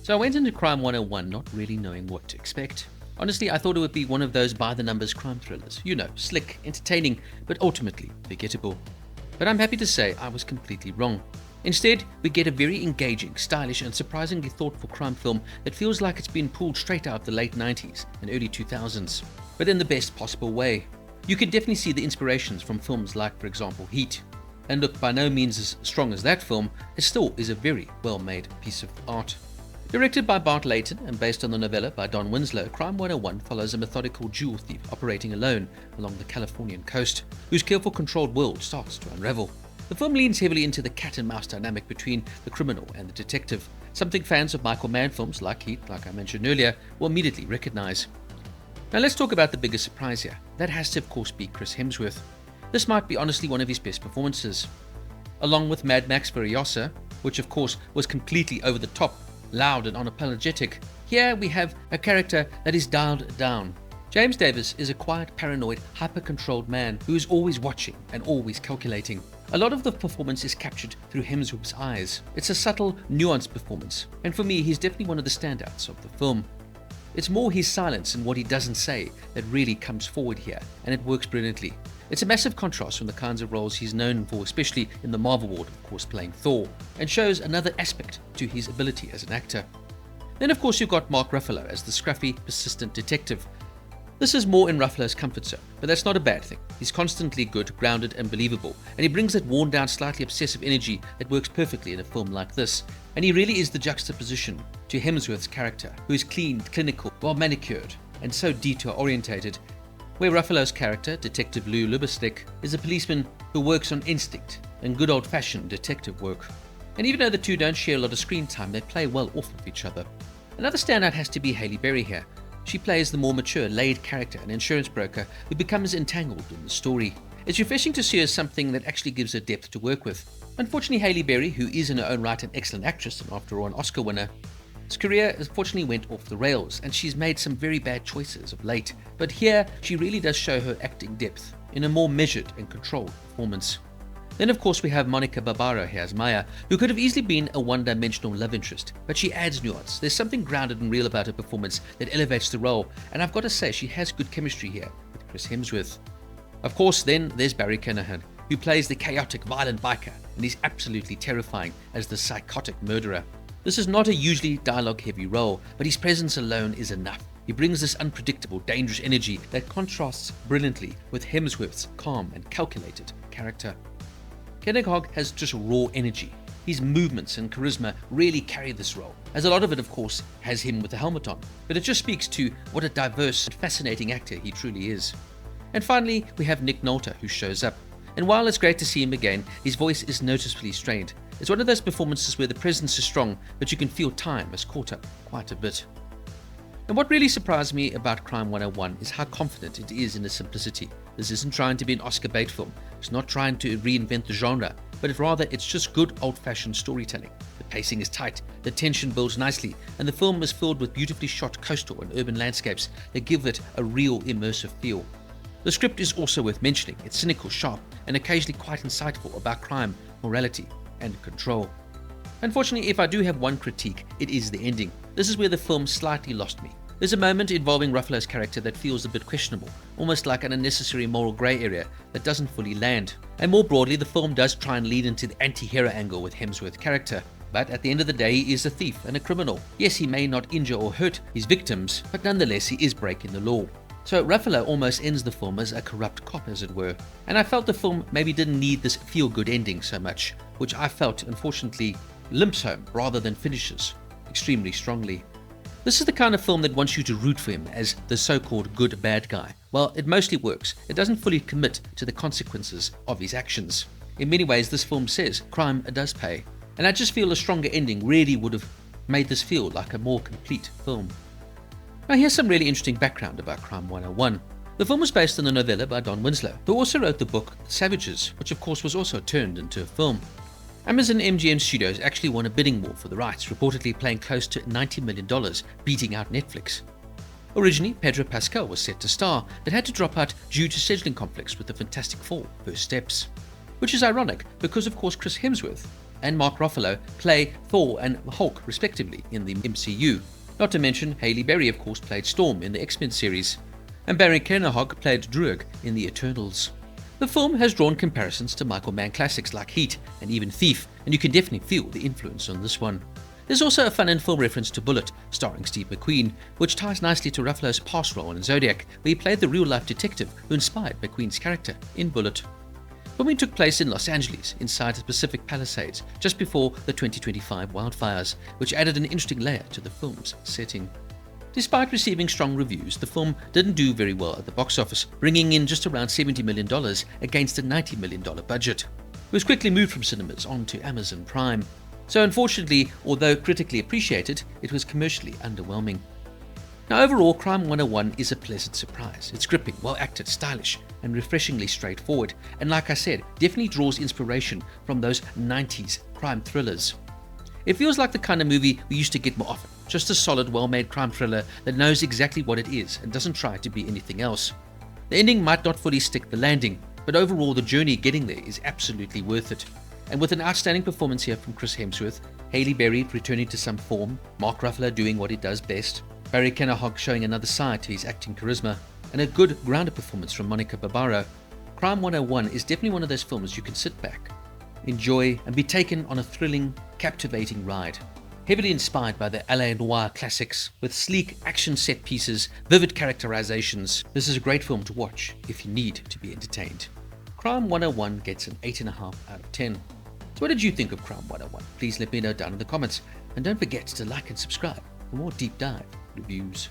So I went into Crime 101 not really knowing what to expect. Honestly, I thought it would be one of those by-the-numbers crime thrillers. You know, slick, entertaining, but ultimately forgettable. But I'm happy to say I was completely wrong. Instead, we get a very engaging, stylish, and surprisingly thoughtful crime film that feels like it's been pulled straight out of the late 90s and early 2000s, but in the best possible way. You can definitely see the inspirations from films like, for example, Heat. And look, by no means as strong as that film, it still is a very well-made piece of art. Directed by Bart Layton and based on the novella by Don Winslow, Crime 101 follows a methodical jewel thief operating alone along the Californian coast, whose careful, controlled world starts to unravel. The film leans heavily into the cat-and-mouse dynamic between the criminal and the detective, something fans of Michael Mann films like Heat, like I mentioned earlier, will immediately recognize. Now let's talk about the biggest surprise here. That has to, of course, be Chris Hemsworth. This might be honestly one of his best performances. Along with Mad Max Furiosa, which of course was completely over the top, loud and unapologetic, here we have a character that is dialed down. James Davis is a quiet, paranoid, hyper-controlled man who is always watching and always calculating. A lot of the performance is captured through Hemsworth's eyes. It's a subtle, nuanced performance, and for me, he's definitely one of the standouts of the film. It's more his silence and what he doesn't say that really comes forward here, and it works brilliantly. It's a massive contrast from the kinds of roles he's known for, especially in the Marvel world, of course playing Thor, and shows another aspect to his ability as an actor. Then of course you've got Mark Ruffalo as the scruffy, persistent detective. This is more in Ruffalo's comfort zone, but that's not a bad thing. He's constantly good, grounded and believable, and he brings that worn down, slightly obsessive energy that works perfectly in a film like this. And he really is the juxtaposition to Hemsworth's character, who is clean, clinical, well manicured, and so detail orientated, where Ruffalo's character, Detective Lou Lubistek, is a policeman who works on instinct and good old-fashioned detective work. And even though the two don't share a lot of screen time, they play well off of each other. Another standout has to be Halle Berry here. She plays the more mature, laid character, an insurance broker who becomes entangled in the story. It's refreshing to see her as something that actually gives her depth to work with. Unfortunately, Halle Berry, who is in her own right an excellent actress and after all an Oscar winner, his career unfortunately went off the rails and she's made some very bad choices of late. But here, she really does show her acting depth in a more measured and controlled performance. Then of course we have Monica Barbaro here as Maya, who could have easily been a one-dimensional love interest, but she adds nuance. There's something grounded and real about her performance that elevates the role, and I've got to say she has good chemistry here with Chris Hemsworth. Of course then there's Barry Keoghan, who plays the chaotic, violent biker, and he's absolutely terrifying as the psychotic murderer. This is not a usually dialogue-heavy role, but his presence alone is enough. He brings this unpredictable, dangerous energy that contrasts brilliantly with Hemsworth's calm and calculated character. Keoghan has just raw energy. His movements and charisma really carry this role, as a lot of it, of course, has him with the helmet on. But it just speaks to what a diverse and fascinating actor he truly is. And finally, we have Nick Nolte, who shows up. And while it's great to see him again, his voice is noticeably strained. It's one of those performances where the presence is strong, but you can feel time has caught up quite a bit. And what really surprised me about Crime 101 is how confident it is in its simplicity. This isn't trying to be an Oscar bait film. It's not trying to reinvent the genre, but rather it's just good old-fashioned storytelling. The pacing is tight, the tension builds nicely, and the film is filled with beautifully shot coastal and urban landscapes that give it a real immersive feel. The script is also worth mentioning. It's cynical, sharp, and occasionally quite insightful about crime, morality, and control. Unfortunately, if I do have one critique, it is the ending. This is where the film slightly lost me. There's a moment involving Ruffalo's character that feels a bit questionable, almost like an unnecessary moral grey area that doesn't fully land. And more broadly, the film does try and lead into the anti-hero angle with Hemsworth's character. But at the end of the day, he is a thief and a criminal. Yes, he may not injure or hurt his victims, but nonetheless he is breaking the law. So Ruffalo almost ends the film as a corrupt cop, as it were. And I felt the film maybe didn't need this feel-good ending so much, which I felt, unfortunately, limps home rather than finishes extremely strongly. This is the kind of film that wants you to root for him as the so-called good bad guy. Well, it mostly works. It doesn't fully commit to the consequences of his actions. In many ways, this film says crime does pay. And I just feel a stronger ending really would have made this feel like a more complete film. Now here's some really interesting background about Crime 101. The film was based on the novella by Don Winslow, who also wrote the book Savages, which of course was also turned into a film. Amazon MGM Studios actually won a bidding war for the rights, reportedly paying close to $90 million, beating out Netflix. Originally, Pedro Pascal was set to star, but had to drop out due to scheduling conflicts with the Fantastic Four: First Steps. Which is ironic, because of course Chris Hemsworth and Mark Ruffalo play Thor and Hulk respectively in the MCU. Not to mention, Halle Berry of course played Storm in the X-Men series, and Barry Keoghan played Druig in the Eternals. The film has drawn comparisons to Michael Mann classics like Heat and even Thief, and you can definitely feel the influence on this one. There's also a fun and film reference to Bullet, starring Steve McQueen, which ties nicely to Ruffalo's past role in Zodiac, where he played the real-life detective who inspired McQueen's character in Bullet. Filming took place in Los Angeles, inside the Pacific Palisades, just before the 2025 wildfires, which added an interesting layer to the film's setting. Despite receiving strong reviews, the film didn't do very well at the box office, bringing in just around $70 million against a $90 million budget. It was quickly moved from cinemas onto Amazon Prime. So unfortunately, although critically appreciated, it was commercially underwhelming. Now overall, Crime 101 is a pleasant surprise. It's gripping, well acted, stylish, and refreshingly straightforward, and like I said, definitely draws inspiration from those 90s crime thrillers. It feels like the kind of movie we used to get more often, just a solid, well-made crime thriller that knows exactly what it is and doesn't try to be anything else. The ending might not fully stick the landing, but overall the journey getting there is absolutely worth it. And with an outstanding performance here from Chris Hemsworth, Halle Berry returning to some form, Mark Ruffalo doing what he does best, Barry Keoghan showing another side to his acting charisma, and a good grounded performance from Monica Barbaro, Crime 101 is definitely one of those films you can sit back, enjoy, and be taken on a thrilling, captivating ride. Heavily inspired by the LA Noire classics, with sleek action set pieces, vivid characterizations, this is a great film to watch if you need to be entertained. Crime 101 gets an 8.5 out of 10. So what did you think of Crime 101? Please let me know down in the comments, and don't forget to like and subscribe for more deep dive reviews.